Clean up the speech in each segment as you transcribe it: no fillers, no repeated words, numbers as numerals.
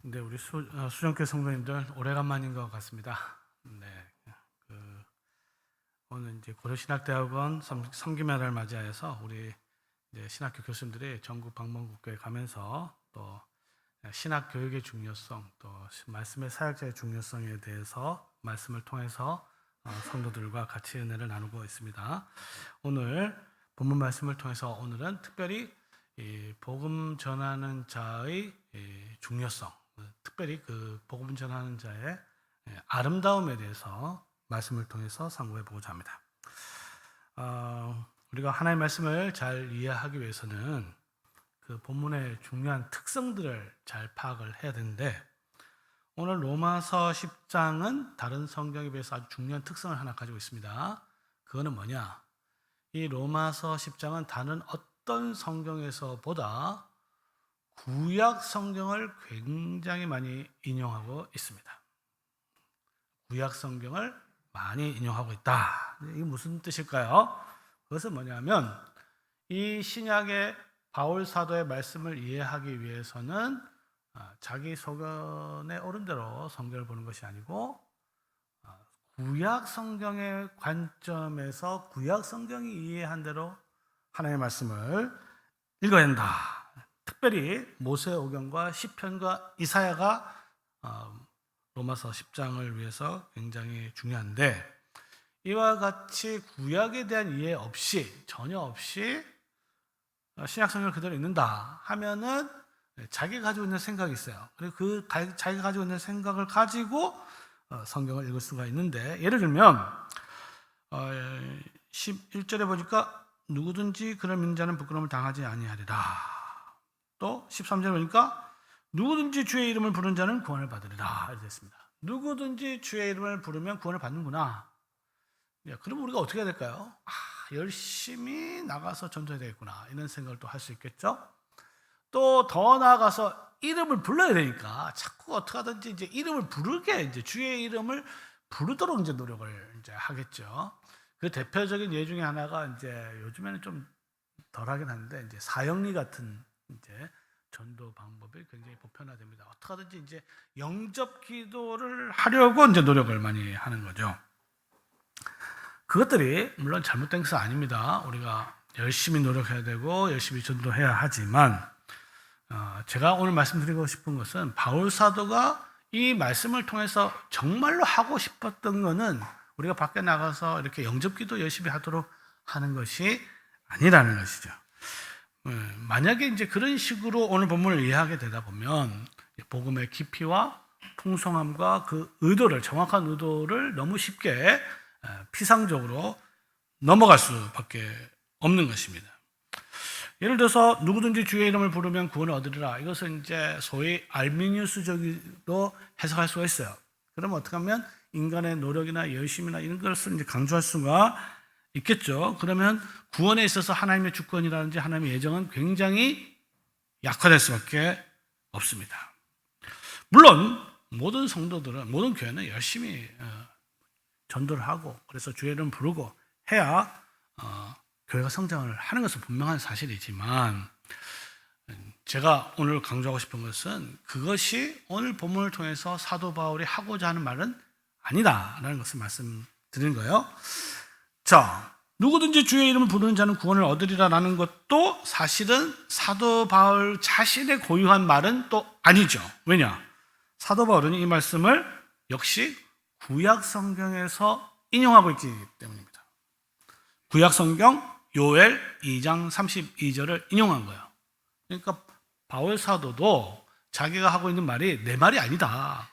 네, 우리 수정교 성도님들 오래간만인 것 같습니다. 네, 오늘 이제 고려신학대학원 섬기면을 맞이하여서 우리 이제 신학교 교수님들이 전국 방문국교에 가면서 또 신학 교육의 중요성, 또 말씀의 사역자의 중요성에 대해서 말씀을 통해서 성도들과 같이 은혜를 나누고 있습니다. 오늘 본문 말씀을 통해서 오늘은 특별히 이 복음 전하는 자의 중요성, 특별히 그 복음 전하는 자의 아름다움에 대해서 말씀을 통해서 상고해 보고자 합니다. 우리가 하나님의 말씀을 잘 이해하기 위해서는 그 본문의 중요한 특성들을 잘 파악을 해야 되는데, 오늘 로마서 10장은 다른 성경에 비해서 아주 중요한 특성을 하나 가지고 있습니다. 그거는 뭐냐? 이 로마서 10장은 다른 어떤 성경에서보다 구약 성경을 굉장히 많이 인용하고 있습니다. 구약 성경을 많이 인용하고 있다. 이게 무슨 뜻일까요? 그것은 뭐냐면 이 신약의 바울 사도의 말씀을 이해하기 위해서는 자기 소견에 옳은 대로 성경을 보는 것이 아니고 구약 성경의 관점에서 구약 성경이 이해한 대로 하나님의 말씀을 읽어야 한다. 특별히 모세오경과 시편과 이사야가 로마서 10장을 위해서 굉장히 중요한데, 이와 같이 구약에 대한 이해 없이, 전혀 없이 신약 성경을 그대로 읽는다 하면은 자기가 가지고 있는 생각이 있어요. 그리고 그 자기가 가지고 있는 생각을 가지고 성경을 읽을 수가 있는데, 예를 들면 11절에 보니까 누구든지 그를 믿는 자는 부끄러움을 당하지 아니하리라. 또 13절에 보니까 누구든지 주의 이름을 부르는 자는 구원을 받으리라 이렇게 됐습니다. 누구든지 주의 이름을 부르면 구원을 받는구나. 그럼 우리가 어떻게 해야 될까요? 열심히 나가서 전도해야 되겠구나, 이런 생각을 또 할 수 있겠죠. 또 더 나아가서 이름을 불러야 되니까 자꾸 어떻게 하든지 이제 이름을 부르게, 이제 주의 이름을 부르도록 이제 노력을 이제 하겠죠. 그 대표적인 예 중에 하나가 이제 요즘에는 좀 덜하긴 한데, 이제 사형리 같은 이제 전도 방법이 굉장히 보편화됩니다. 어떻게 하든지 이제 영접 기도를 하려고 이제 노력을 많이 하는 거죠. 그것들이 물론 잘못된 것은 아닙니다. 우리가 열심히 노력해야 되고 열심히 전도해야 하지만, 제가 오늘 말씀드리고 싶은 것은 바울 사도가 이 말씀을 통해서 정말로 하고 싶었던 것은 우리가 밖에 나가서 이렇게 영접기도 열심히 하도록 하는 것이 아니라는 것이죠. 만약에 이제 그런 식으로 오늘 본문을 이해하게 되다 보면 복음의 깊이와 풍성함과 그 의도를, 정확한 의도를 너무 쉽게 피상적으로 넘어갈 수밖에 없는 것입니다. 예를 들어서 누구든지 주의 이름을 부르면 구원을 얻으리라. 이것은 이제 소위 알미니우스적으로 해석할 수가 있어요. 그러면 어떻게 하면 인간의 노력이나 열심이나 이런 것을 이제 강조할 수가 있겠죠. 그러면 구원에 있어서 하나님의 주권이라든지 하나님의 예정은 굉장히 약화될 수밖에 없습니다. 물론 모든 성도들은, 모든 교회는 열심히 전도를 하고 그래서 주의 이름 부르고 해야 교회가 성장을 하는 것은 분명한 사실이지만, 제가 오늘 강조하고 싶은 것은 그것이 오늘 본문을 통해서 사도 바울이 하고자 하는 말은 아니다라는 것을 말씀드리는 거예요. 자, 누구든지 주의 이름을 부르는 자는 구원을 얻으리라라는 것도 사실은 사도 바울 자신의 고유한 말은 또 아니죠. 왜냐? 사도 바울은 이 말씀을 역시 구약 성경에서 인용하고 있기 때문입니다. 구약 성경 요엘 2장 32절을 인용한 거예요. 그러니까 바울 사도도 자기가 하고 있는 말이 내 말이 아니다.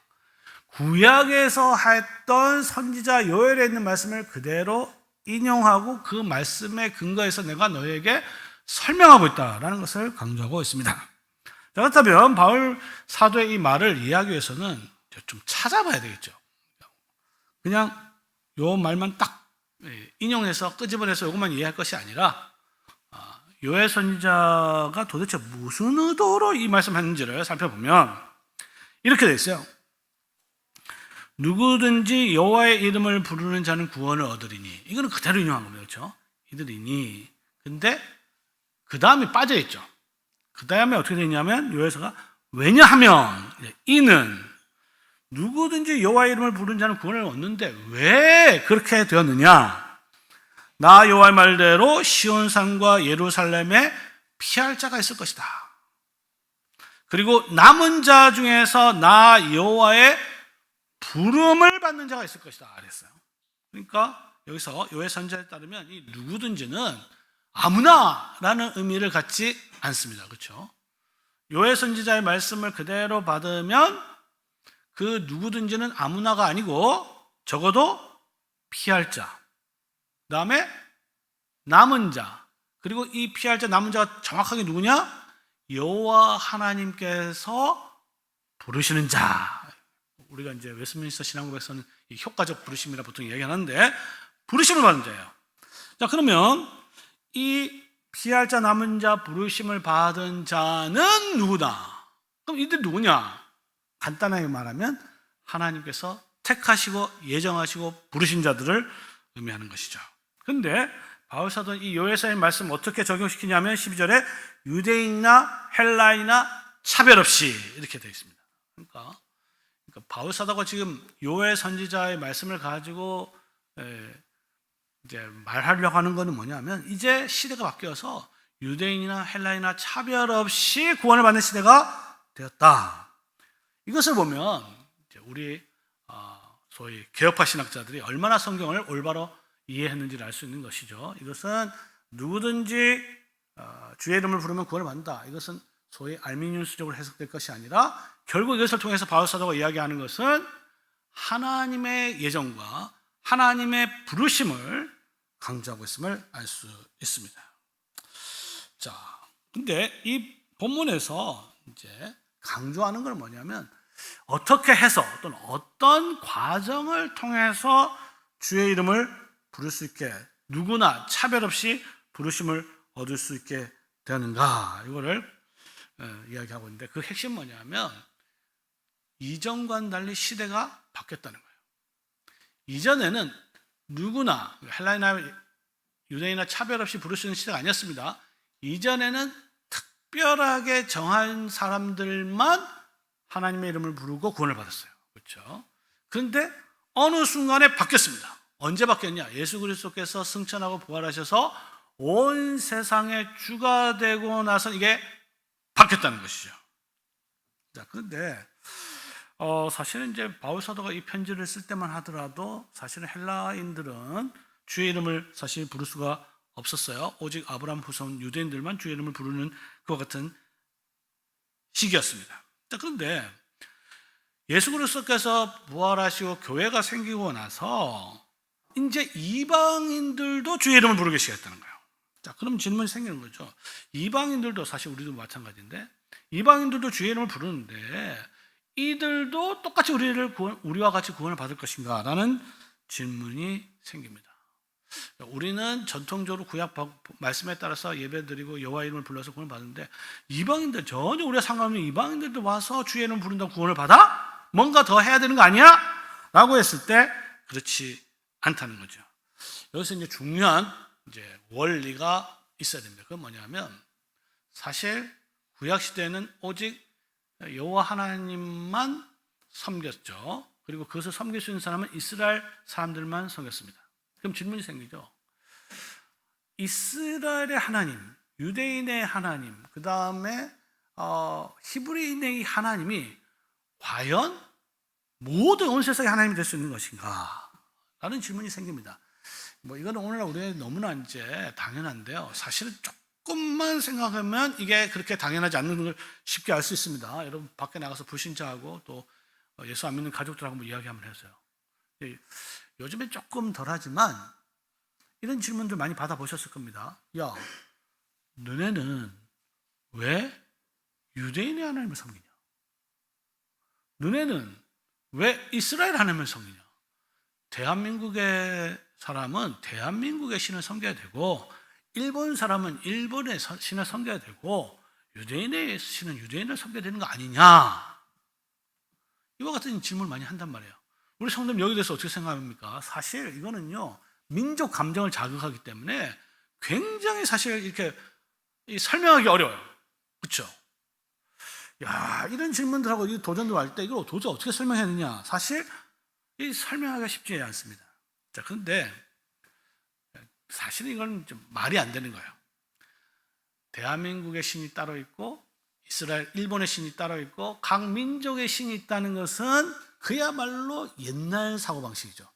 구약에서 했던 선지자 요엘에 있는 말씀을 그대로 인용하고 그 말씀에 근거해서 내가 너에게 설명하고 있다라는 것을 강조하고 있습니다. 자, 그렇다면 바울 사도의 이 말을 이해하기 위해서는 좀 찾아봐야 되겠죠. 그냥 요 말만 딱 인용해서 끄집어내서 이것만 이해할 것이 아니라 요엘 선지자가 도대체 무슨 의도로 이 말씀했는지를 살펴보면 이렇게 돼 있어요. 누구든지 여호와의 이름을 부르는 자는 구원을 얻으리니. 이거는 그대로 인용한 겁니다. 그렇죠? 이들이니. 근데 그 다음에 빠져 있죠. 그 다음에 어떻게 되냐면 요에서가 왜냐하면 이는 누구든지 여호와의 이름을 부르는 자는 구원을 얻는데 왜 그렇게 되었느냐? 나 여호와의 말대로 시온산과 예루살렘에 피할 자가 있을 것이다. 그리고 남은 자 중에서 나 여호와의 부름을 받는 자가 있을 것이다 그랬어요. 그러니까 여기서 여호와의 선지자에 따르면 이 누구든지는 아무나라는 의미를 갖지 않습니다. 그렇죠? 여호와의 선지자의 말씀을 그대로 받으면 그 누구든지는 아무나가 아니고 적어도 피할 자, 그 다음에 남은 자, 그리고 이 피할 자, 남은 자가 정확하게 누구냐? 여호와 하나님께서 부르시는 자. 우리가 이제 웨스트민스터 신앙고백서는 효과적 부르심이라 보통 얘기하는데 부르심을 받은 자예요. 자, 그러면 이 피할 자, 남은 자, 부르심을 받은 자는 누구다? 그럼 이들 누구냐? 간단하게 말하면 하나님께서 택하시고 예정하시고 부르신 자들을 의미하는 것이죠. 그런데 바울 사도는 이 요에서의 말씀 어떻게 적용시키냐면 12절에 유대인이나 헬라이나 차별 없이 이렇게 되어 있습니다. 그러니까 바울 사도가 지금 요엘 선지자의 말씀을 가지고 이제 말하려고 하는 것은 뭐냐면 이제 시대가 바뀌어서 유대인이나 헬라이나 차별 없이 구원을 받는 시대가 되었다. 이것을 보면 이제 우리 소위 개혁파 신학자들이 얼마나 성경을 올바로 이해했는지를 알 수 있는 것이죠. 이것은 누구든지 주의 이름을 부르면 구원을 받는다. 이것은 소위 알미니우스적으로 해석될 것이 아니라 결국 이것을 통해서 바울 사도가 이야기하는 것은 하나님의 예정과 하나님의 부르심을 강조하고 있음을 알 수 있습니다. 자, 근데 이 본문에서 이제 강조하는 건 뭐냐면 어떻게 해서 또는 어떤 과정을 통해서 주의 이름을 부를 수 있게 누구나 차별 없이 부르심을 얻을 수 있게 되는가 이거를 이야기하고 있는데 그 핵심 뭐냐면 이전과는 달리 시대가 바뀌었다는 거예요. 이전에는 누구나 헬라이나 유대인이나 차별 없이 부를 수 있는 시대가 아니었습니다. 이전에는 특별하게 정한 사람들만 하나님의 이름을 부르고 구원을 받았어요. 그렇죠? 그런데 어느 순간에 바뀌었습니다. 언제 바뀌었냐? 예수 그리스도께서 승천하고 부활하셔서 온 세상의 주가 되고 나서 이게 바뀌었다는 것이죠. 자, 그런데 사실은 이제 바울 사도가 이 편지를 쓸 때만 하더라도 사실은 헬라인들은 주의 이름을 사실 부를 수가 없었어요. 오직 아브라함 후손 유대인들만 주의 이름을 부르는 그와 같은 시기였습니다. 자, 그런데 예수 그리스도께서 부활하시고 교회가 생기고 나서 이제 이방인들도 주의 이름을 부르기 시작했다는 거예요. 자, 그럼 질문이 생기는 거죠. 이방인들도 사실 우리도 마찬가지인데 이방인들도 주의 이름을 부르는데 이들도 똑같이 우리와 같이 구원을 받을 것인가? 라는 질문이 생깁니다. 우리는 전통적으로 구약 말씀에 따라서 예배드리고 여호와 이름을 불러서 구원을 받는데 이방인들 전혀 우리가 상관없는 이방인들도 와서 주의 이름을 부른다고 구원을 받아? 뭔가 더 해야 되는 거 아니야? 라고 했을 때 그렇지 않다는 거죠. 여기서 이제 중요한 이제 원리가 있어야 됩니다. 그건 뭐냐면 사실 구약 시대에는 오직 여호와 하나님만 섬겼죠. 그리고 그것을 섬길 수 있는 사람은 이스라엘 사람들만 섬겼습니다. 그럼 질문이 생기죠. 이스라엘의 하나님, 유대인의 하나님, 그 다음에 히브리인의 하나님이 과연 모든 온 세상의 하나님이 될 수 있는 것인가? 라는 질문이 생깁니다. 이거는 오늘날 우리에 너무나 이제 당연한데요. 사실은 조금만 생각하면 이게 그렇게 당연하지 않는 걸 쉽게 알 수 있습니다. 여러분 밖에 나가서 불신자하고 또 예수 안 믿는 가족들하고 뭐 이야기 한번 해서요. 요즘에 조금 덜하지만 이런 질문들 많이 받아보셨을 겁니다. 야, 너네는 왜 유대인의 하나님을 섬기냐? 너네는 왜 이스라엘 하나님을 섬기냐? 대한민국의 사람은 대한민국의 신을 섬겨야 되고 일본 사람은 일본의 신을 섬겨야 되고 유대인의 신은 유대인을 섬겨야 되는 거 아니냐? 이와 같은 질문을 많이 한단 말이에요. 우리 성도님 여기 대해서 어떻게 생각합니까? 사실 이거는요 민족 감정을 자극하기 때문에 굉장히 사실 이렇게 설명하기 어려워요. 그렇죠? 야, 이런 질문들하고 이 도전들 할 때 이걸 도대체 어떻게 설명해야 되냐? 사실 이 설명하기가 쉽지 않습니다. 자, 그런데 사실은 이건 좀 말이 안 되는 거예요. 대한민국의 신이 따로 있고 이스라엘, 일본의 신이 따로 있고 각 민족의 신이 있다는 것은 그야말로 옛날 사고방식이죠.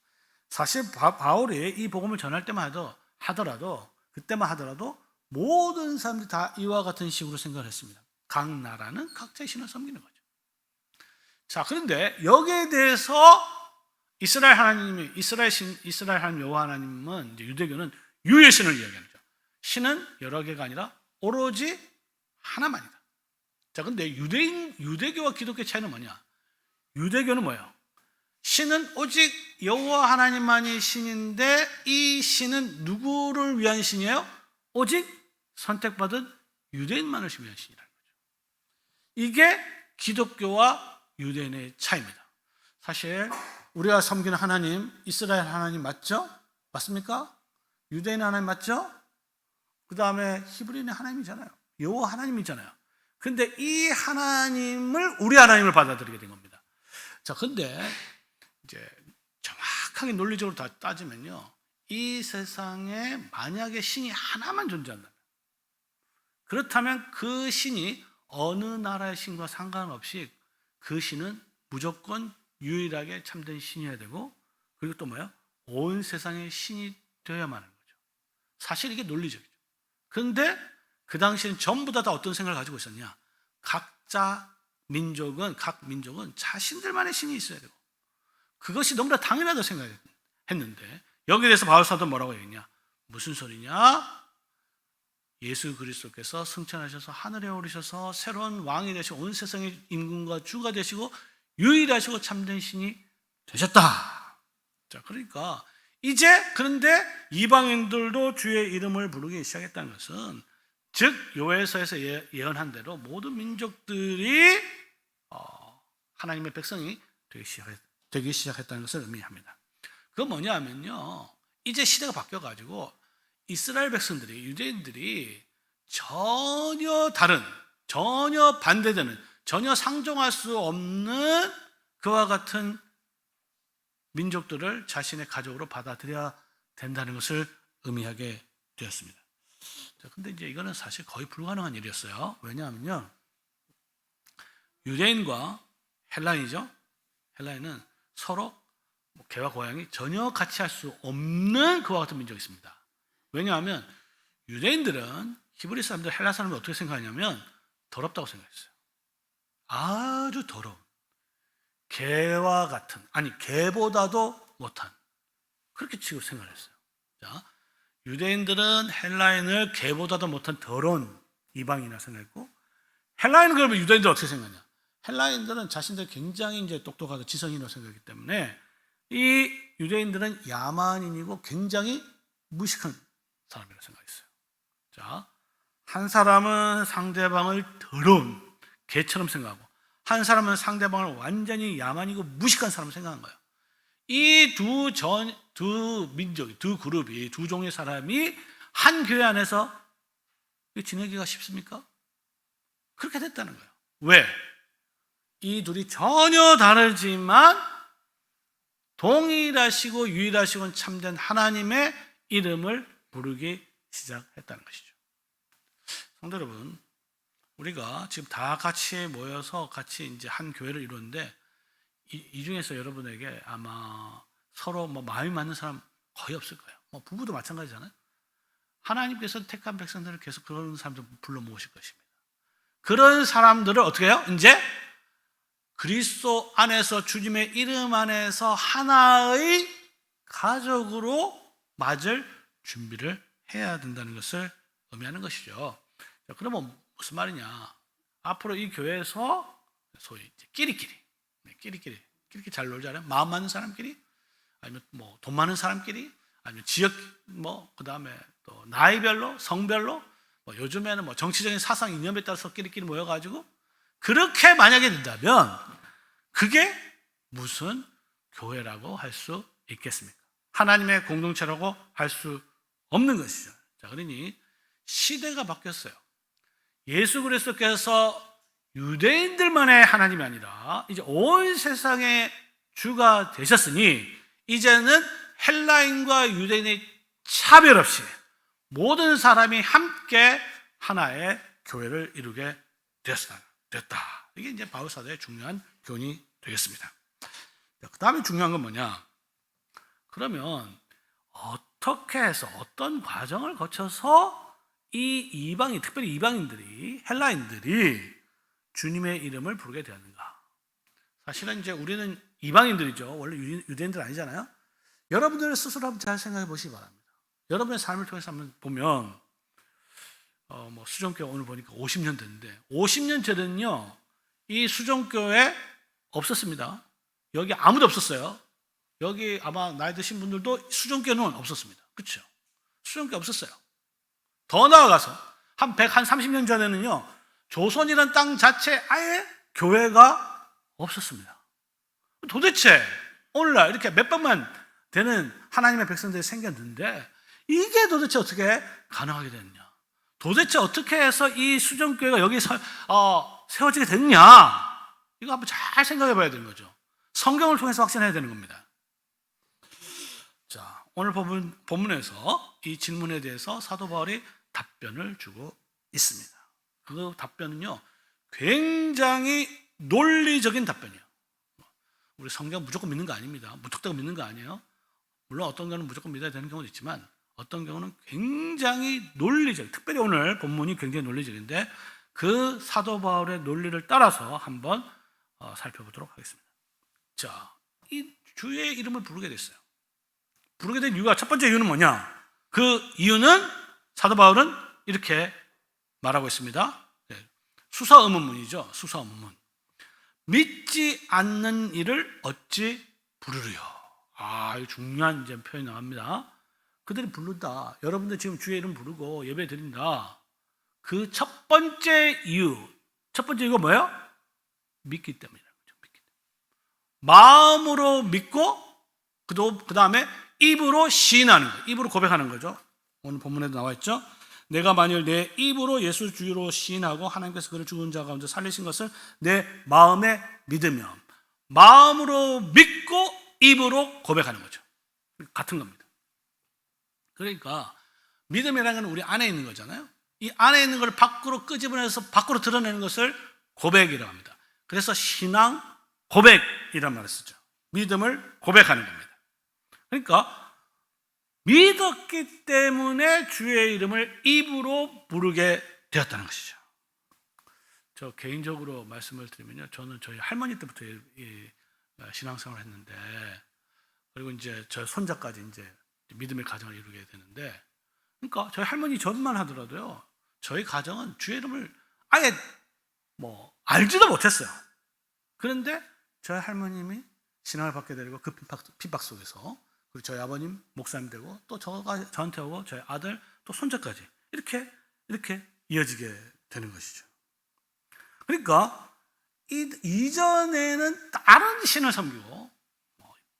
사실 바울이 이 복음을 전할 때만 그때만 하더라도 모든 사람들이 다 이와 같은 식으로 생각을 했습니다. 각 나라는 각자의 신을 섬기는 거죠. 자, 그런데 여기에 대해서 이스라엘 하나님 여호와 하나님은, 이제 유대교는 유의 신을 이야기하는 거죠. 신은 여러 개가 아니라 오로지 하나만이다. 자, 근데 유대교와 기독교 차이는 뭐냐? 유대교는 뭐예요? 신은 오직 여호와 하나님만이 신인데 이 신은 누구를 위한 신이에요? 오직 선택받은 유대인만을 위한 신이라는 거죠. 이게 기독교와 유대인의 차이입니다. 사실 우리가 섬기는 하나님, 이스라엘 하나님 맞죠? 맞습니까? 유대인 하나님 맞죠? 그 다음에 히브리인의 하나님이잖아요. 여호와 하나님이잖아요. 근데 이 하나님을 우리 하나님을 받아들이게 된 겁니다. 자, 근데 이제 정확하게 논리적으로 따지면요, 이 세상에 만약에 신이 하나만 존재한다면, 그렇다면 그 신이 어느 나라의 신과 상관없이 그 신은 무조건 유일하게 참된 신이어야 되고, 그리고 또 뭐야? 온 세상의 신이 되어야만 하는 거죠. 사실 이게 논리적이죠. 그런데 그 당시에는 전부 다 어떤 생각을 가지고 있었냐? 각 민족은 자신들만의 신이 있어야 되고, 그것이 너무나 당연하다고 생각했는데, 여기에 대해서 바울 사도는 뭐라고 얘기했냐? 무슨 소리냐? 예수 그리스도께서 승천하셔서 하늘에 오르셔서 새로운 왕이 되시고 온 세상의 임금과 주가 되시고 유일하시고 참된 신이 되셨다. 자, 그러니까 그런데 이방인들도 주의 이름을 부르기 시작했다는 것은, 즉 요엘서에서 예언한 대로 모든 민족들이 하나님의 백성이 되기 시작했다는 것을 의미합니다. 그건 뭐냐 하면요, 이제 시대가 바뀌어가지고 이스라엘 백성들이, 유대인들이 전혀 다른, 전혀 반대되는, 전혀 상종할 수 없는 그와 같은 민족들을 자신의 가족으로 받아들여야 된다는 것을 의미하게 되었습니다. 근데 이제 이거는 사실 거의 불가능한 일이었어요. 왜냐하면요, 유대인과 헬라인이죠. 헬라인은 서로 개와 고양이 전혀 같이 할 수 없는 그와 같은 민족이 있습니다. 왜냐하면 유대인들은 히브리 사람들, 헬라 사람들 어떻게 생각하냐면 더럽다고 생각했어요. 아주 더러운, 개와 같은, 아니 개보다도 못한, 그렇게 취급 생각을 했어요. 자, 유대인들은 헬라인을 개보다도 못한 더러운 이방인이라 생각했고, 헬라인은 그러면 유대인들 어떻게 생각하냐? 헬라인들은 자신들 굉장히 이제 똑똑하고 지성인으로 생각하기 때문에 이 유대인들은 야만인이고 굉장히 무식한 사람이라고 생각했어요. 자, 한 사람은 상대방을 더러운 개처럼 생각하고, 한 사람은 상대방을 완전히 야만이고 무식한 사람을 생각한 거예요. 이 두 민족이, 두 그룹이, 두 종의 사람이 한 교회 안에서 지내기가 쉽습니까? 그렇게 됐다는 거예요. 왜? 이 둘이 전혀 다르지만 동일하시고 유일하시고 참된 하나님의 이름을 부르기 시작했다는 것이죠. 성도 여러분, 우리가 지금 다 같이 모여서 같이 이제 한 교회를 이루는데, 이 중에서 여러분에게 아마 서로 마음이 맞는 사람 거의 없을 거예요. 부부도 마찬가지잖아요. 하나님께서 택한 백성들을 계속 그런 사람들 불러 모으실 것입니다. 그런 사람들을 어떻게 해요? 이제 그리스도 안에서, 주님의 이름 안에서 하나의 가족으로 맞을 준비를 해야 된다는 것을 의미하는 것이죠. 자, 그러면 무슨 말이냐? 앞으로 이 교회에서 소위 끼리끼리 잘 놀잖아요. 마음 맞는 사람끼리, 아니면 돈 많은 사람끼리, 아니면 지역, 그 다음에 또 나이별로, 성별로, 요즘에는 정치적인 사상 이념에 따라서 끼리끼리 모여가지고 그렇게 만약에 된다면 그게 무슨 교회라고 할 수 있겠습니까? 하나님의 공동체라고 할 수 없는 것이죠. 자, 그러니 시대가 바뀌었어요. 예수 그리스도께서 유대인들만의 하나님이 아니라 이제 온 세상의 주가 되셨으니 이제는 헬라인과 유대인의 차별 없이 모든 사람이 함께 하나의 교회를 이루게 되었다. 이게 이제 바울 사도의 중요한 교훈이 되겠습니다. 그 다음에 중요한 건 뭐냐? 그러면 어떻게 해서 어떤 과정을 거쳐서 이 이방인, 특별히 이방인들이, 헬라인들이 주님의 이름을 부르게 되었는가? 사실은 이제 우리는 이방인들이죠. 원래 유대인들 아니잖아요. 여러분들 스스로 한번 잘 생각해 보시기 바랍니다. 여러분의 삶을 통해서 한번 보면 수종교회 오늘 보니까 50년 됐는데 50년 전에는요 이 수종교회 없었습니다. 여기 아무도 없었어요. 여기 아마 나이 드신 분들도 수종교회는 없었습니다. 그렇죠? 수종교회 없었어요. 더 나아가서 한 30년 전에는요 조선이라는 땅 자체 아예 교회가 없었습니다. 도대체 오늘날 이렇게 몇 번만 되는 하나님의 백성들이 생겼는데 이게 도대체 어떻게 가능하게 됐냐? 도대체 어떻게 해서 이 수종교회가 여기 세워지게 됐냐? 이거 한번 잘 생각해 봐야 되는 거죠. 성경을 통해서 확신해야 되는 겁니다. 자, 오늘 본문에서 이 질문에 대해서 사도 바울이 답변을 주고 있습니다. 그 답변은요, 굉장히 논리적인 답변이에요. 우리 성경 무조건 믿는 거 아닙니다. 무턱대고 믿는 거 아니에요. 물론 어떤 경우는 무조건 믿어야 되는 경우도 있지만 어떤 경우는 굉장히 논리적, 특별히 오늘 본문이 굉장히 논리적인데 그 사도 바울의 논리를 따라서 한번 살펴보도록 하겠습니다. 자, 이 주의 이름을 부르게 됐어요. 부르게 된 이유가 첫 번째 이유는 뭐냐? 그 이유는 사도 바울은 이렇게 말하고 있습니다. 수사 의문문이죠. 수사 의문문. 믿지 않는 이를 어찌 부르리요? 이거 중요한 이제 표현이 나옵니다. 그들이 부른다. 여러분들 지금 주의 이름 부르고 예배 드린다. 그 첫 번째 이유가 뭐예요? 믿기 때문이라는 거죠. 믿기 때문에. 마음으로 믿고 그 다음에 입으로 시인하는 거예요. 입으로 고백하는 거죠. 오늘 본문에도 나와 있죠. 내가 만일 내 입으로 예수 주로 시인하고 하나님께서 그를 죽은 자 가운데 살리신 것을 내 마음에 믿으면 마음으로 믿고 입으로 고백하는 거죠. 같은 겁니다. 그러니까 믿음이라는 건 우리 안에 있는 거잖아요. 이 안에 있는 걸 밖으로 끄집어내서 밖으로 드러내는 것을 고백이라고 합니다. 그래서 신앙 고백이라는 말을 쓰죠. 믿음을 고백하는 겁니다. 그러니까 믿었기 때문에 주의 이름을 입으로 부르게 되었다는 것이죠. 저 개인적으로 말씀을 드리면요, 저는 저희 할머니 때부터 신앙생활을 했는데, 그리고 이제 저 손자까지 이제 믿음의 가정을 이루게 되는데, 그러니까 저희 할머니 전만 하더라도요, 저희 가정은 주의 이름을 아예 알지도 못했어요. 그런데 저희 할머님이 신앙을 받게 되고 그 핍박 속에서, 그리고 저희 아버님 목사님 되고 또 저한테 오고 저희 아들 또 손자까지 이렇게 이어지게 되는 것이죠. 그러니까 이전에는 다른 신을 섬기고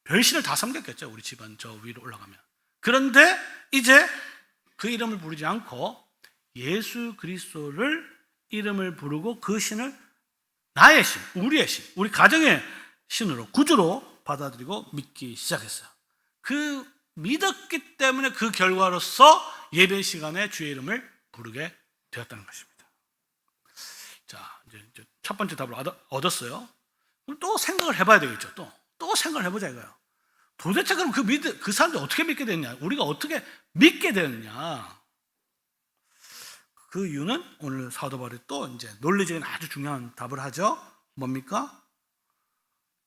별신을 다 섬겼겠죠. 우리 집안 저 위로 올라가면. 그런데 이제 그 이름을 부르지 않고 예수 그리스도를 이름을 부르고 그 신을 나의 신, 우리의 신, 우리 가정의 신으로, 구주로 받아들이고 믿기 시작했어요. 그 믿었기 때문에 그 결과로서 예배 시간에 주의 이름을 부르게 되었다는 것입니다. 자, 이제 첫 번째 답을 얻었어요. 그럼 또 생각을 해봐야 되겠죠. 또 생각을 해보자 이거예요. 도대체 그럼 그 사람들 어떻게 믿게 됐냐? 우리가 어떻게 믿게 되느냐? 그 이유는 오늘 사도 바울이 또 이제 논리적인 아주 중요한 답을 하죠. 뭡니까?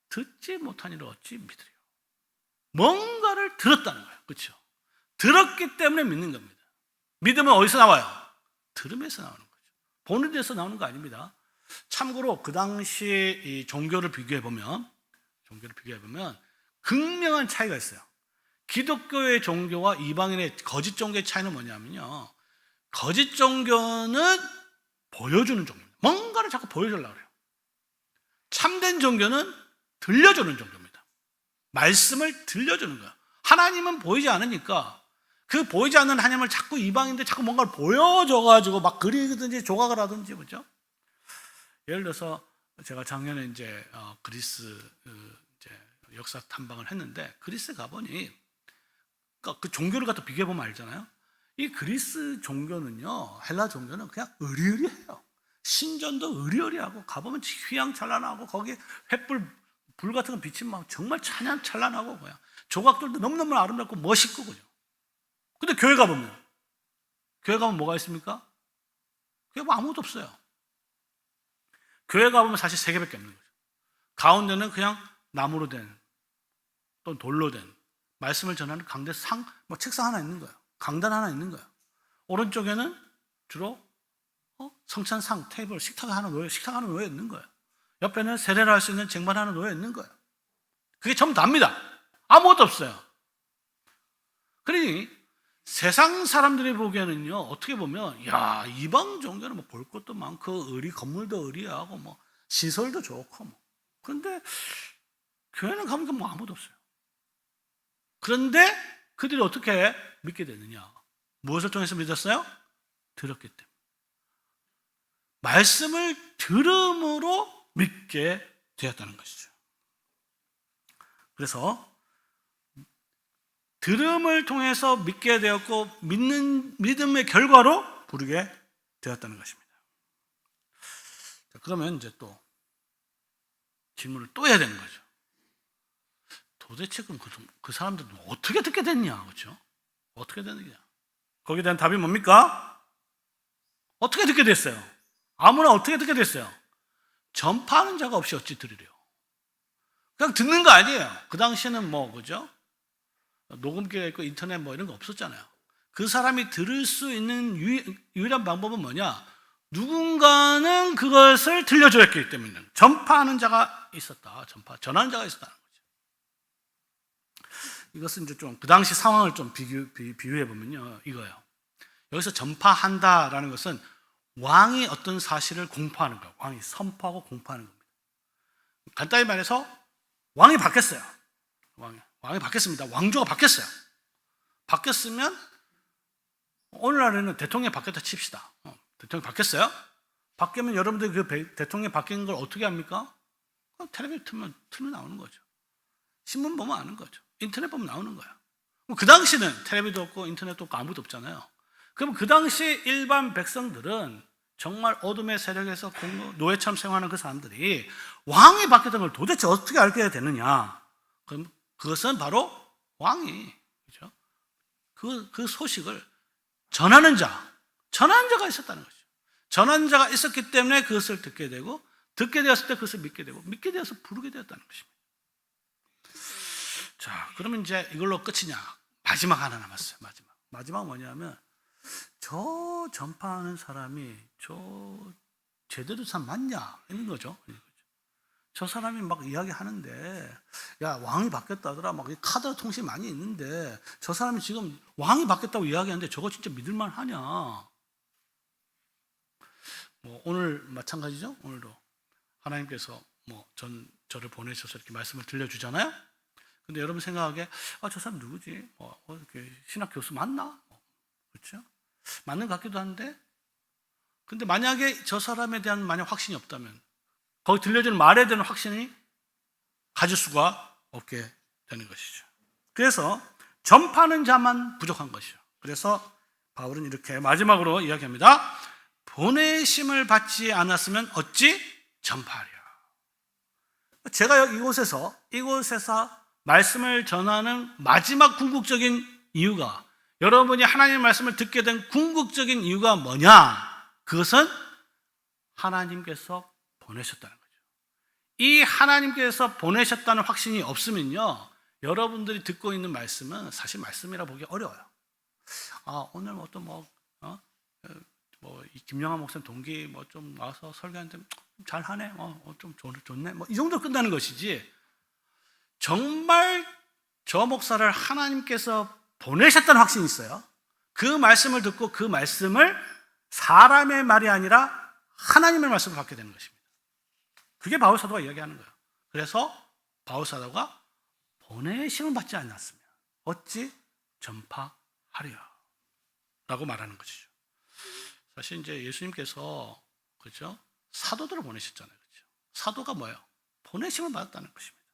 듣지 못한 이를 어찌 믿으리요? 뭔가를 들었다는 거예요. 그렇죠? 들었기 때문에 믿는 겁니다. 믿음은 어디서 나와요? 들음에서 나오는 거죠. 보는 데서 나오는 거 아닙니다. 참고로 그 당시 이 종교를 비교해 보면 극명한 차이가 있어요. 기독교의 종교와 이방인의 거짓 종교의 차이는 뭐냐면요, 거짓 종교는 보여주는 종교입니다. 뭔가를 자꾸 보여주려고 그래요. 참된 종교는 들려주는 종교입니다. 말씀을 들려주는 거예요. 하나님은 보이지 않으니까 그 보이지 않는 하나님을 자꾸 이방인들 자꾸 뭔가를 보여줘가지고 막 그리든지 조각을 하든지, 그죠? 예를 들어서 제가 작년에 이제 그리스 이제 역사 탐방을 했는데 그리스 가보니 그러니까 그 종교를 갖다 비교해 보면 알잖아요. 이 그리스 종교는요, 헬라 종교는 그냥 으리으리해요. 신전도 으리으리하고 가보면 휘황찬란하고 거기에 횃불 불 같은 거 비치면 정말 찬란하고 그냥 조각들도 너무너무 아름답고 멋있고 그죠. 근데 교회 가보면 뭐가 있습니까? 교회 뭐 아무것도 없어요. 교회 가보면 사실 세 개밖에 없는 거죠. 가운데는 그냥 나무로 된 또는 돌로 된 말씀을 전하는 강대 책상 하나 있는 거예요. 강단 하나 있는 거예요. 오른쪽에는 주로 성찬상, 테이블, 식탁 하나 놓여 있는 거예요. 옆에는 세례를 할 수 있는 쟁반 하나 놓여 있는 거예요. 그게 전부 다입니다. 아무것도 없어요. 그러니 세상 사람들이 보기에는요, 어떻게 보면 야, 이방 종교는 뭐 볼 것도 많고 건물도 의리하고 뭐 시설도 좋고 뭐. 그런데 교회는 가면 뭐 아무도 없어요. 그런데 그들이 어떻게 믿게 되느냐? 무엇을 통해서 믿었어요? 들었기 때문에. 말씀을 들음으로 믿게 되었다는 것이죠. 그래서 들음을 통해서 믿게 되었고 믿음의 결과로 부르게 되었다는 것입니다. 자, 그러면 이제 또 질문을 또 해야 되는 거죠. 도대체 그럼 그 사람들은 어떻게 듣게 됐냐, 그렇죠? 어떻게 되느냐? 거기에 대한 답이 뭡니까? 어떻게 듣게 됐어요? 아무나 어떻게 듣게 됐어요? 전파하는 자가 없이 어찌 들으래요? 그냥 듣는 거 아니에요. 그 당시에는 뭐 그죠? 녹음기가 있고 인터넷 뭐 이런 거 없었잖아요. 그 사람이 들을 수 있는 유일한 방법은 뭐냐? 누군가는 그것을 들려줬기 때문에 전파하는 자가 있었다. 전하는 자가 있었다는 거죠. 이것은 이제 좀 그 당시 상황을 좀 비유해 보면요, 이거예요. 여기서 전파한다라는 것은 왕이 어떤 사실을 공포하는 거예요. 왕이 선포하고 공포하는 겁니다. 간단히 말해서 왕이 바뀌었어요. 왕이 바뀌었습니다. 왕조가 바뀌었어요. 바뀌었으면 오늘날에는 대통령이 바뀌었다 칩시다. 대통령이 바뀌었어요. 바뀌면 여러분들이 그 대통령이 바뀐 걸 어떻게 합니까? 텔레비전 틀면 나오는 거죠. 신문 보면 아는 거죠. 인터넷 보면 나오는 거예요. 그 당시는 텔레비도 없고 인터넷도 없고 아무도 없잖아요. 그럼 그 당시 일반 백성들은 정말 어둠의 세력에서 노예처럼 생활하는 그 사람들이 왕이 바뀌었던 걸 도대체 어떻게 알게 되느냐? 그럼 그것은 바로 왕이, 그렇죠? 그 소식을 전하는 자가 있었다는 거죠. 전하는 자가 있었기 때문에 그것을 듣게 되고, 듣게 되었을 때 그것을 믿게 되고, 믿게 되어서 부르게 되었다는 것입니다. 자, 그러면 이제 이걸로 끝이냐? 마지막 하나 남았어요. 마지막 뭐냐면, 저 전파하는 사람이 제대로 산 맞냐? 이런 거죠. 저 사람이 막 이야기하는데, 야, 왕이 바뀌었다더라. 막 카드 통신 많이 있는데, 저 사람이 지금 왕이 바뀌었다고 이야기하는데, 저거 진짜 믿을만 하냐? 뭐, 오늘 마찬가지죠? 오늘도 하나님께서 저를 보내셔서 이렇게 말씀을 들려주잖아요? 근데 여러분 생각하기에, 저 사람 누구지? 이렇게 신학 교수 맞나? 그렇죠? 맞는 것 같기도 한데, 근데 만약에 저 사람에 대한 만약 확신이 없다면, 거기 들려주는 말에 대한 확신이 가질 수가 없게 되는 것이죠. 그래서 전파하는 자만 부족한 것이죠. 그래서 바울은 이렇게 마지막으로 이야기합니다. 보내심을 받지 않았으면 어찌 전파하랴. 제가 이곳에서 말씀을 전하는 마지막 궁극적인 이유가, 여러분이 하나님의 말씀을 듣게 된 궁극적인 이유가 뭐냐? 그것은 하나님께서 보내셨다는 거죠. 이 하나님께서 보내셨다는 확신이 없으면요, 여러분들이 듣고 있는 말씀은 사실 말씀이라 보기 어려워요. 오늘 이 김영하 목사님 동기 좀 와서 설교하는데 잘하네, 좀 좋네, 이 정도로 끝나는 것이지, 정말 저 목사를 하나님께서 보내셨다는 확신이 있어요. 그 말씀을 듣고 그 말씀을 사람의 말이 아니라 하나님의 말씀을 받게 되는 것입니다. 그게 바울 사도가 이야기하는 거예요. 그래서 바울 사도가 보내심을 받지 않았으면 어찌 전파하리라 라고 말하는 것이죠. 사실 이제 예수님께서, 그렇죠? 사도들을 보내셨잖아요. 그렇죠? 사도가 뭐예요? 보내심을 받았다는 것입니다.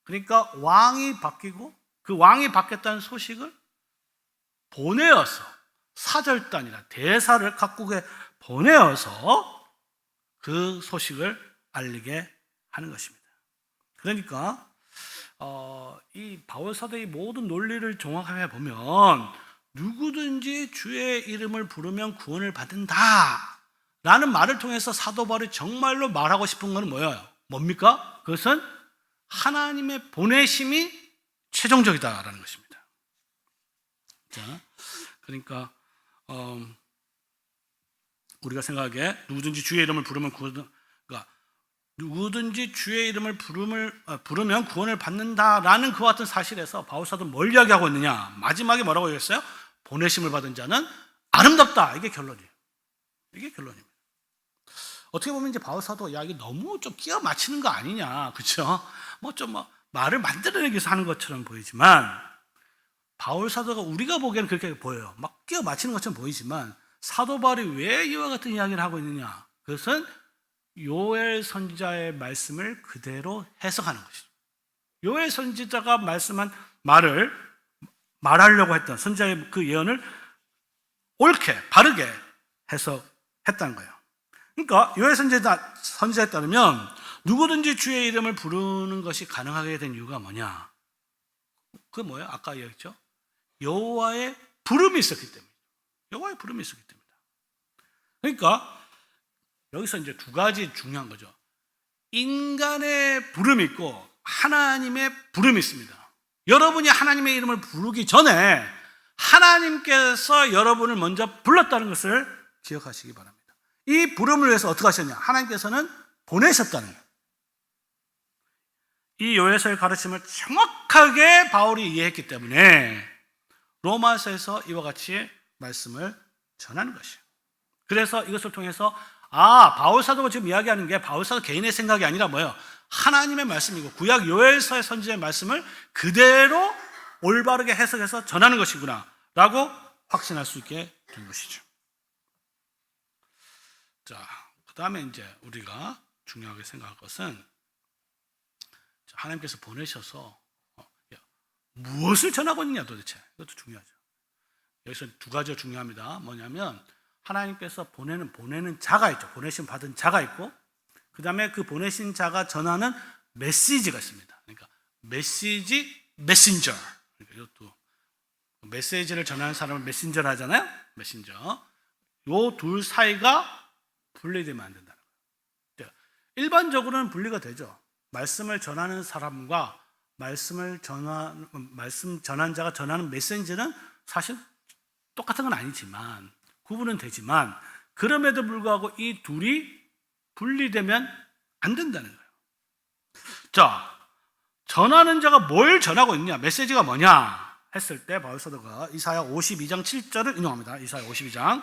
그러니까 왕이 바뀌고 그 왕이 바뀌었다는 소식을 보내어서 사절단이나 대사를 각국에 보내어서 그 소식을 알리게 하는 것입니다. 그러니까 이 바울 사도의 모든 논리를 종합해 보면 누구든지 주의 이름을 부르면 구원을 받는다 라는 말을 통해서 사도 바울이 정말로 말하고 싶은 것은 뭐예요? 뭡니까? 그것은 하나님의 보내심이 최종적이다라는 것입니다. 자, 그러니까 우리가 생각하기에 누구든지 주의 이름을 부르면 누구든지 주의 이름을 부르면 구원을 받는다라는 그와 같은 사실에서 바울 사도는 뭘 이야기하고 있느냐? 마지막에 뭐라고 얘기했어요? 보내심을 받은 자는 아름답다. 이게 결론이에요. 이게 결론입니다. 어떻게 보면 이제 바울 사도 이야기 너무 좀 끼워 맞추는 거 아니냐, 그렇죠? 말을 만들어내기 위해서 하는 것처럼 보이지만 바울 사도가 우리가 보기에는 그렇게 보여요. 막 끼워 맞추는 것처럼 보이지만 사도 바울이 왜 이와 같은 이야기를 하고 있느냐? 그것은 요엘 선지자의 말씀을 그대로 해석하는 것이죠. 요엘 선지자가 말씀한 말을 말하려고 했던 선지자의 그 예언을 옳게 바르게 해석했다는 거예요. 그러니까 요엘 선지자에 따르면 누구든지 주의 이름을 부르는 것이 가능하게 된 이유가 뭐냐? 그게 뭐예요? 아까 얘기했죠? 여호와의 부름이 있었기 때문에. 여호와의 부름이 있었기 때문이다. 그러니까 여기서 이제 두 가지 중요한 거죠. 인간의 부름이 있고 하나님의 부름이 있습니다. 여러분이 하나님의 이름을 부르기 전에 하나님께서 여러분을 먼저 불렀다는 것을 기억하시기 바랍니다. 이 부름을 위해서 어떻게 하셨냐? 하나님께서는 보내셨다는 거예요. 이 요엘서의 가르침을 정확하게 바울이 이해했기 때문에 로마서에서 이와 같이 말씀을 전하는 것이에요. 그래서 이것을 통해서 바울 사도가 지금 이야기하는 게 바울 사도 개인의 생각이 아니라 뭐예요? 하나님의 말씀이고 구약 요엘서의 선지자의 말씀을 그대로 올바르게 해석해서 전하는 것이구나 라고 확신할 수 있게 된 것이죠. 자, 그 다음에 이제 우리가 중요하게 생각할 것은 하나님께서 보내셔서 무엇을 전하고 있느냐 도대체. 이것도 중요하죠. 여기서 두 가지가 중요합니다. 뭐냐면 하나님께서 보내는 자가 있죠. 보내심 받은 자가 있고 그 다음에 그 보내신 자가 전하는 메시지가 있습니다. 그러니까 메신저. 그러니까 이것도 메시지를 전하는 사람을 메신저를 하잖아요. 메신저. 요 둘 사이가 분리되면 안 된다는 거예요. 일반적으로는 분리가 되죠. 말씀을 전하는 사람과 말씀 전한 자가 전하는 메시지는 사실 똑같은 건 아니지만 구분은 되지만 그럼에도 불구하고 이 둘이 분리되면 안 된다는 거예요. 자, 전하는 자가 뭘 전하고 있냐? 메시지가 뭐냐? 했을 때 바울 사도가 이사야 52장 7절을 인용합니다. 이사야 52장.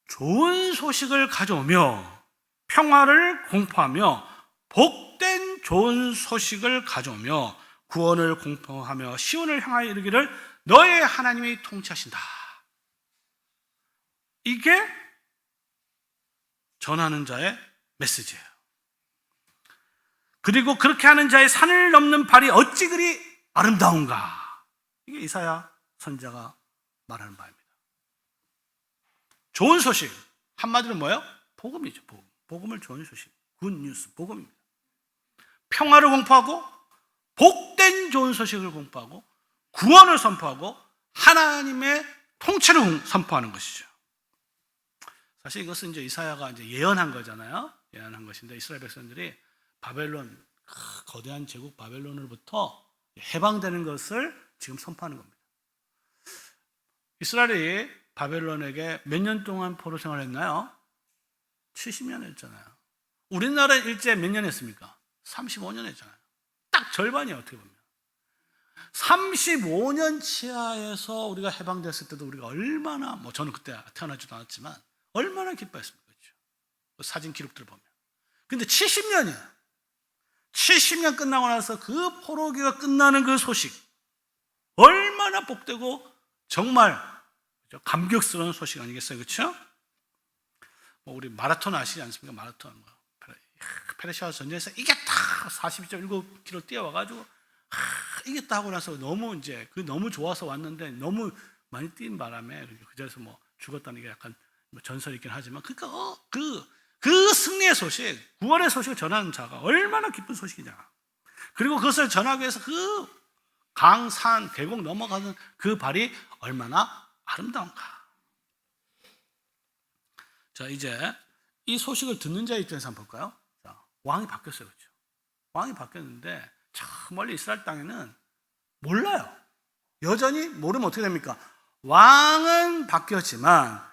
좋은 소식을 가져오며 평화를 공포하며 복된 좋은 소식을 가져오며 구원을 공포하며 시온을 향하여 이르기를 너의 하나님이 통치하신다. 이게 전하는 자의 메시지예요. 그리고 그렇게 하는 자의 산을 넘는 발이 어찌 그리 아름다운가. 이게 이사야 선지자가 말하는 바입니다. 좋은 소식, 한마디로 뭐예요? 복음이죠. 복음을 좋은 소식, 굿뉴스, 복음입니다. 평화를 공포하고 복된 좋은 소식을 공포하고 구원을 선포하고 하나님의 통치를 선포하는 것이죠. 사실 이것은 이제 이사야가 이제 예언한 거잖아요. 예언한 것인데 이스라엘 백성들이 바벨론, 거대한 제국 바벨론으로부터 해방되는 것을 지금 선포하는 겁니다. 이스라엘이 바벨론에게 몇 년 동안 포로 생활했나요? 70년 했잖아요. 우리나라 일제 몇 년 했습니까? 35년 했잖아요. 딱 절반이에요, 어떻게 보면. 35년 치하에서 우리가 해방됐을 때도 우리가 얼마나, 저는 그때 태어나지도 않았지만 얼마나 기뻐했습니까? 그렇죠? 사진 기록들을 보면. 근데 70년이에요. 70년 끝나고 나서 그 포로기가 끝나는 그 소식, 얼마나 복되고 정말 감격스러운 소식 아니겠어요? 그렇죠? 뭐 우리 마라톤 아시지 않습니까? 마라톤. 페르시아 전쟁에서 이겼다! 42.19km 뛰어와가지고, 이겼다 하고 나서 너무 이제, 너무 좋아서 왔는데 너무 많이 뛴 바람에 그 자리에서 뭐 죽었다는 게 약간 전설이 있긴 하지만, 그러니까 그 승리의 소식, 구원의 소식을 전하는 자가 얼마나 기쁜 소식이냐. 그리고 그것을 전하기 위해서 그 강, 산, 계곡 넘어가는 그 발이 얼마나 아름다운가. 자, 이제 이 소식을 듣는 자의 입장에서 한번 볼까요? 자, 왕이 바뀌었어요. 그렇죠? 왕이 바뀌었는데 저 멀리 이스라엘 땅에는 몰라요. 여전히 모르면 어떻게 됩니까? 왕은 바뀌었지만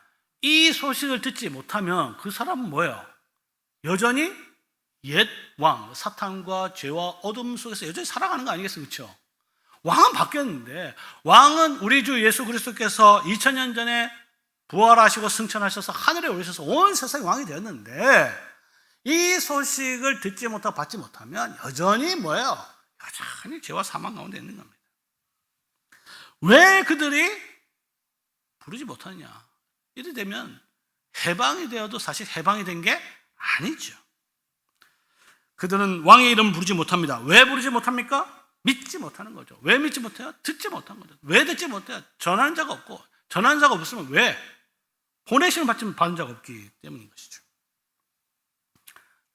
이 소식을 듣지 못하면 그 사람은 뭐예요? 여전히 옛 왕, 사탄과 죄와 어둠 속에서 여전히 살아가는 거 아니겠어요? 그렇죠? 왕은 바뀌었는데, 왕은 우리 주 예수 그리스도께서 2000년 전에 부활하시고 승천하셔서 하늘에 오르셔서 온 세상의 왕이 되었는데, 이 소식을 듣지 못하고 받지 못하면 여전히 뭐예요? 여전히 죄와 사망 가운데 있는 겁니다. 왜 그들이 부르지 못하느냐? 이래 되면 해방이 되어도 사실 해방이 된 게 아니죠. 그들은 왕의 이름을 부르지 못합니다. 왜 부르지 못합니까? 믿지 못하는 거죠. 왜 믿지 못해요? 듣지 못한 거죠. 왜 듣지 못해요? 전하는 자가 없고, 전하는 자가 없으면 왜? 보내심을 받는 자가 없기 때문인 것이죠.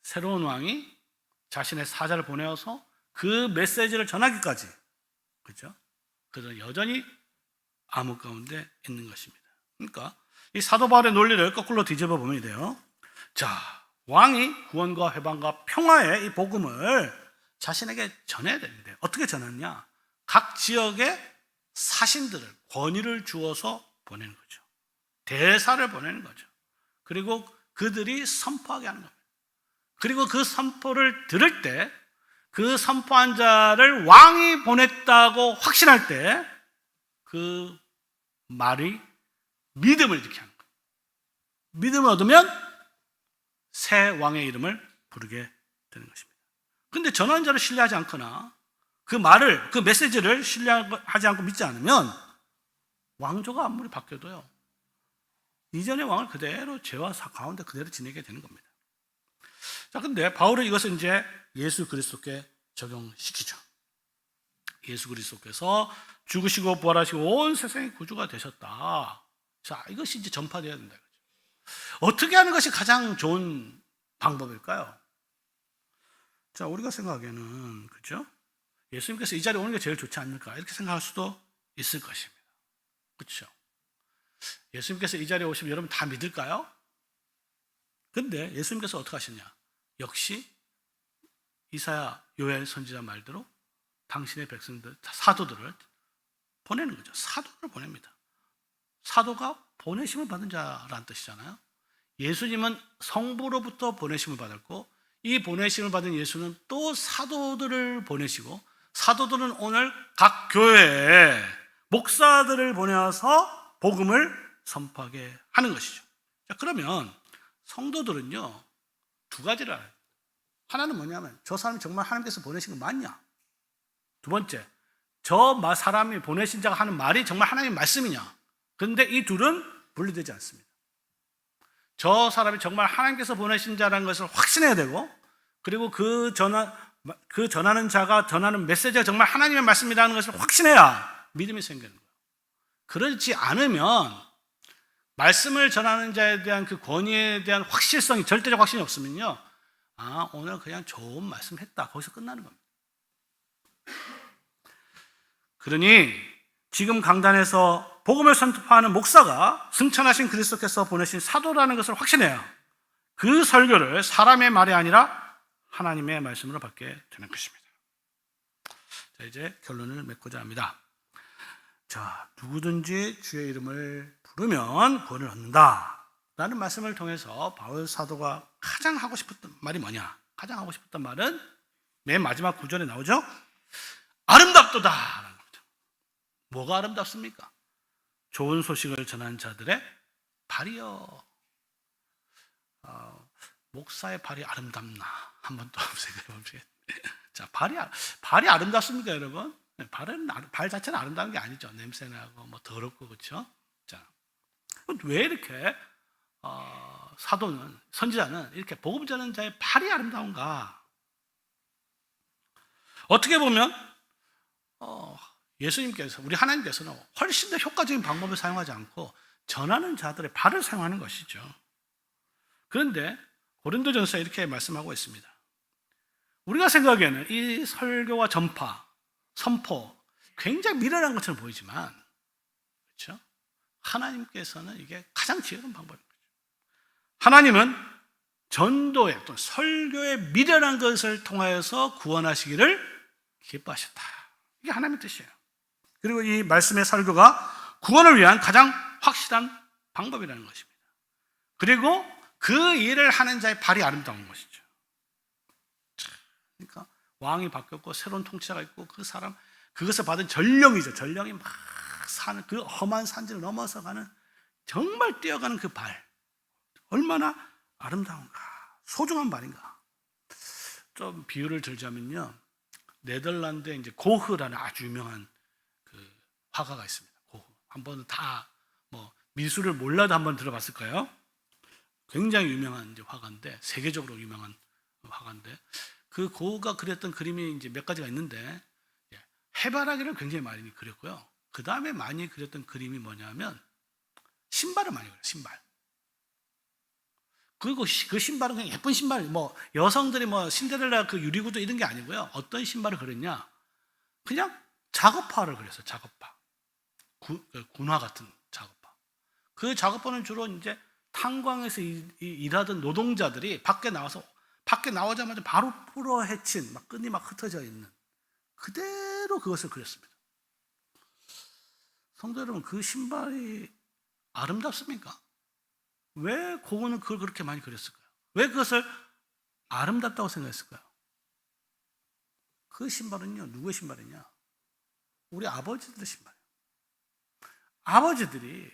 새로운 왕이 자신의 사자를 보내어서 그 메시지를 전하기까지, 그렇죠? 그들은 여전히 암흑 가운데 있는 것입니다. 그러니까 이 사도 바울의 논리를 거꾸로 뒤집어 보면 돼요. 자, 왕이 구원과 회방과 평화의 이 복음을 자신에게 전해야 됩니다. 어떻게 전하냐? 각 지역의 사신들을, 권위를 주어서 보내는 거죠. 대사를 보내는 거죠. 그리고 그들이 선포하게 하는 겁니다. 그리고 그 선포를 들을 때, 그 선포한 자를 왕이 보냈다고 확신할 때, 그 말이 믿음을 일으키게 하는 거예요. 믿음을 얻으면 새 왕의 이름을 부르게 되는 것입니다. 그런데 전하는 자를 신뢰하지 않거나 그 말을, 그 메시지를 신뢰하지 않고 믿지 않으면 왕조가 아무리 바뀌어도요, 이전의 왕을 그대로 죄와 가운데 그대로 지내게 되는 겁니다. 자, 근데 바울은 이것을 이제 예수 그리스도께 적용시키죠. 예수 그리스도께서 죽으시고 부활하시고 온 세상의 구주가 되셨다. 자, 이것이 이제 전파되어야 된다. 어떻게 하는 것이 가장 좋은 방법일까요? 자, 우리가 생각하기에는, 그죠? 예수님께서 이 자리에 오는 게 제일 좋지 않을까? 이렇게 생각할 수도 있을 것입니다. 그렇죠? 예수님께서 이 자리에 오시면 여러분 다 믿을까요? 근데 예수님께서 어떻게 하시냐? 역시 이사야, 요엘 선지자 말대로 당신의 백성들, 사도들을 보내는 거죠. 사도를 보냅니다. 사도가 보내심을 받은 자라는 뜻이잖아요. 예수님은 성부로부터 보내심을 받았고, 이 보내심을 받은 예수는 또 사도들을 보내시고, 사도들은 오늘 각 교회에 목사들을 보내서 복음을 선포하게 하는 것이죠. 자, 그러면 성도들은요, 두 가지를 알아요. 하나는 뭐냐면, 저 사람이 정말 하나님께서 보내신 거 맞냐? 두 번째, 저 사람이 보내신 자가 하는 말이 정말 하나님의 말씀이냐? 그런데 이 둘은 분리되지 않습니다. 저 사람이 정말 하나님께서 보내신 자라는 것을 확신해야 되고, 그리고 그 전하는 자가 전하는 메시지가 정말 하나님의 말씀이라는 것을 확신해야 믿음이 생기는 거예요. 그렇지 않으면 말씀을 전하는 자에 대한 그 권위에 대한 확실성이, 절대적 확신이 없으면요, 아, 오늘 그냥 좋은 말씀 했다, 거기서 끝나는 겁니다. 그러니 지금 강단에서 복음을 선포하는 목사가 승천하신 그리스도께서 보내신 사도라는 것을 확신해야 그 설교를 사람의 말이 아니라 하나님의 말씀으로 받게 되는 것입니다. 자, 이제 결론을 맺고자 합니다. 자, 누구든지 주의 이름을 부르면 구원을 얻는다 라는 말씀을 통해서 바울 사도가 가장 하고 싶었던 말이 뭐냐? 가장 하고 싶었던 말은 맨 마지막 구절에 나오죠? 아름답도다 라는 거죠. 뭐가 아름답습니까? 좋은 소식을 전하는 자들의 발이요. 목사의 발이 아름답나? 한번 또 생각해 봅시다. 자, 발이 아름답습니까, 여러분? 발 자체는 아름다운 게 아니죠. 냄새나고 뭐 더럽고, 그렇죠? 자, 왜 이렇게 사도는, 선지자는 이렇게 복음 전하는 자의 발이 아름다운가? 어떻게 보면 예수님께서, 우리 하나님께서는 훨씬 더 효과적인 방법을 사용하지 않고 전하는 자들의 발을 사용하는 것이죠. 그런데 고린도전서에 이렇게 말씀하고 있습니다. 우리가 생각하기에는 이 설교와 전파, 선포 굉장히 미련한 것처럼 보이지만, 그렇죠? 하나님께서는 이게 가장 지혜로운 방법인 거죠. 하나님은 전도의 또는 설교의 미련한 것을 통하여서 구원하시기를 기뻐하셨다. 이게 하나님의 뜻이에요. 그리고 이 말씀의 설교가 구원을 위한 가장 확실한 방법이라는 것입니다. 그리고 그 일을 하는 자의 발이 아름다운 것이죠. 그러니까 왕이 바뀌었고 새로운 통치자가 있고 그 사람, 그것을 받은 전령이죠. 전령이 막 사는 그 험한 산지를 넘어서 가는, 정말 뛰어가는 그 발, 얼마나 아름다운가, 소중한 발인가. 좀 비유를 들자면요, 네덜란드에 이제 고흐라는 아주 유명한 그 화가가 있습니다. 고흐. 한번 다 미술을 몰라도 한번 들어봤을까요? 굉장히 유명한 이제 화가인데, 세계적으로 유명한 화가인데, 그 고흐가 그렸던 그림이 이제 몇 가지가 있는데, 해바라기를 굉장히 많이 그렸고요. 그 다음에 많이 그렸던 그림이 뭐냐면 신발을 많이 그려요. 신발. 그리고 그 신발은 그냥 예쁜 신발, 여성들이 신데렐라 그 유리구두 이런 게 아니고요. 어떤 신발을 그렸냐? 그냥 작업화를 그렸어요. 작업화. 군화 같은 작업화. 그 작업화는 주로 이제 탄광에서 일하던 노동자들이 밖에 나오자마자 바로 풀어 헤친, 끈이 흩어져 있는, 그대로 그것을 그렸습니다. 성도 여러분, 그 신발이 아름답습니까? 왜 고흐는 그걸 그렇게 많이 그렸을까요? 왜 그것을 아름답다고 생각했을까요? 그 신발은요, 누구의 신발이냐? 우리 아버지들의 신발이에요. 아버지들이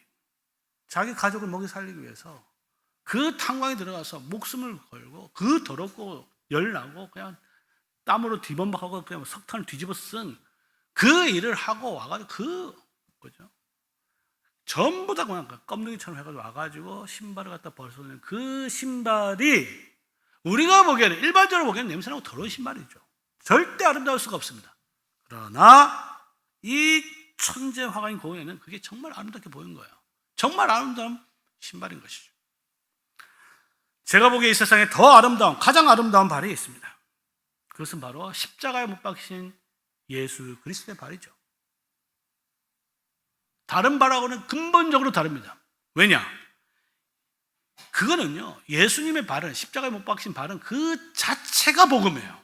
자기 가족을 먹여 살리기 위해서 그 탄광에 들어가서 목숨을 걸고, 그 더럽고 열나고 그냥 땀으로 뒤범벅하고 그냥 석탄을 뒤집어 쓴 그 일을 하고 와가지고 전부 다 그냥 껌둥이처럼 해가지고 와가지고 신발을 갖다 벗어내는 그 신발이 우리가 보기에는, 일반적으로 보기에는 냄새나고 더러운 신발이죠. 절대 아름다울 수가 없습니다. 그러나 이 천재 화가인 고흐에는 그게 정말 아름답게 보인 거예요. 정말 아름다운 신발인 것이죠. 제가 보기에 이 세상에 더 아름다운, 가장 아름다운 발이 있습니다. 그것은 바로 십자가에 못 박히신 예수 그리스도의 발이죠. 다른 발하고는 근본적으로 다릅니다. 왜냐? 그거는요, 예수님의 발은, 십자가에 못 박힌 발은 그 자체가 복음이에요.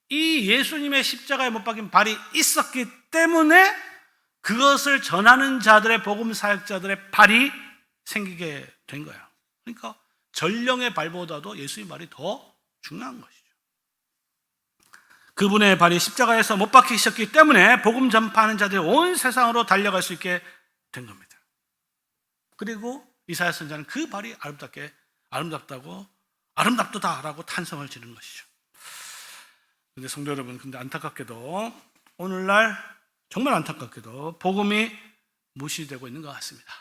이 예수님의 십자가에 못 박힌 발이 있었기 때문에 그것을 전하는 자들의, 복음 사역자들의 발이 생기게 된 거예요. 그러니까 전령의 발보다도 예수님의 발이 더 중요한 것이죠. 그분의 발이 십자가에서 못 박히셨기 때문에 복음 전파하는 자들이 온 세상으로 달려갈 수 있게 된 겁니다. 그리고 이사야 선지자는 그 발이 아름답다고, 아름답도다라고 탄성을 지는 것이죠. 근데 성도 여러분, 근데 안타깝게도 오늘날 정말 안타깝게도 복음이 무시되고 있는 것 같습니다.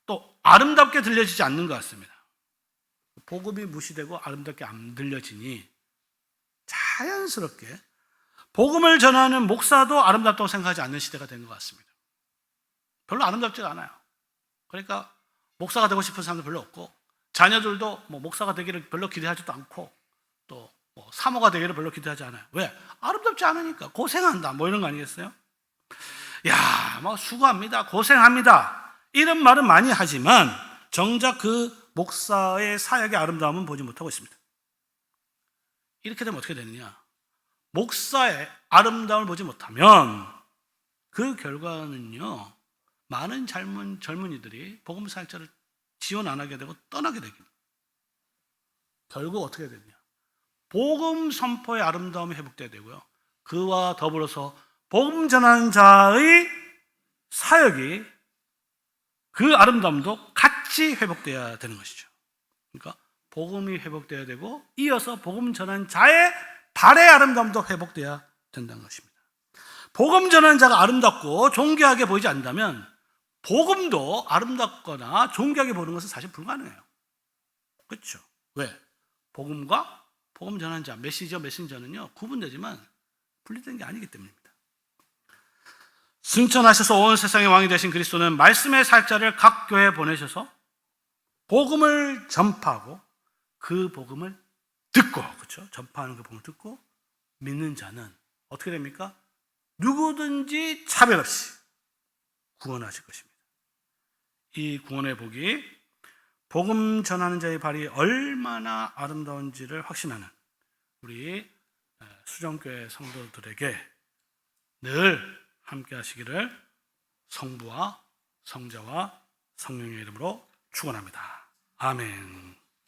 또 아름답게 들려지지 않는 것 같습니다. 복음이 무시되고 아름답게 안 들려지니 자연스럽게 복음을 전하는 목사도 아름답다고 생각하지 않는 시대가 된 것 같습니다. 별로 아름답지가 않아요. 그러니까 목사가 되고 싶은 사람도 별로 없고, 자녀들도 목사가 되기를 별로 기대하지도 않고, 또 사모가 되기를 별로 기대하지 않아요. 왜? 아름답지 않으니까. 고생한다 이런 거 아니겠어요? 수고합니다, 고생합니다, 이런 말은 많이 하지만 정작 그 목사의 사역의 아름다움은 보지 못하고 있습니다. 이렇게 되면 어떻게 되느냐? 목사의 아름다움을 보지 못하면 그 결과는요, 많은 젊은이들이 복음 사역자를 지원 안 하게 되고 떠나게 됩니다. 결국 어떻게 되느냐? 복음 선포의 아름다움이 회복돼야 되고요, 그와 더불어서 복음 전하는 자의 사역이, 그 아름다움도 같이 회복돼야 되는 것이죠. 그러니까 복음이 회복돼야 되고, 이어서 복음 전하는 자의 발의 아름다움도 회복돼야 된다는 것입니다. 복음 전하는 자가 아름답고 존귀하게 보이지 않는다면 복음도 아름답거나 존귀하게 보는 것은 사실 불가능해요. 그렇죠? 왜? 복음과 복음 전하는 자, 메신저는요 구분되지만 분리된 게 아니기 때문입니다. 승천하셔서 온 세상의 왕이 되신 그리스도는 말씀의 사역자를 각 교회에 보내셔서 복음을 전파하고 그 복음을 듣고, 그렇죠? 전파하는 그 복음을 듣고 믿는 자는 어떻게 됩니까? 누구든지 차별 없이 구원하실 것입니다. 이 구원의 복이 복음 전하는 자의 발이 얼마나 아름다운지를 확신하는 우리 수정교회 성도들에게 늘 함께 하시기를 성부와 성자와 성령의 이름으로 축원합니다. 아멘.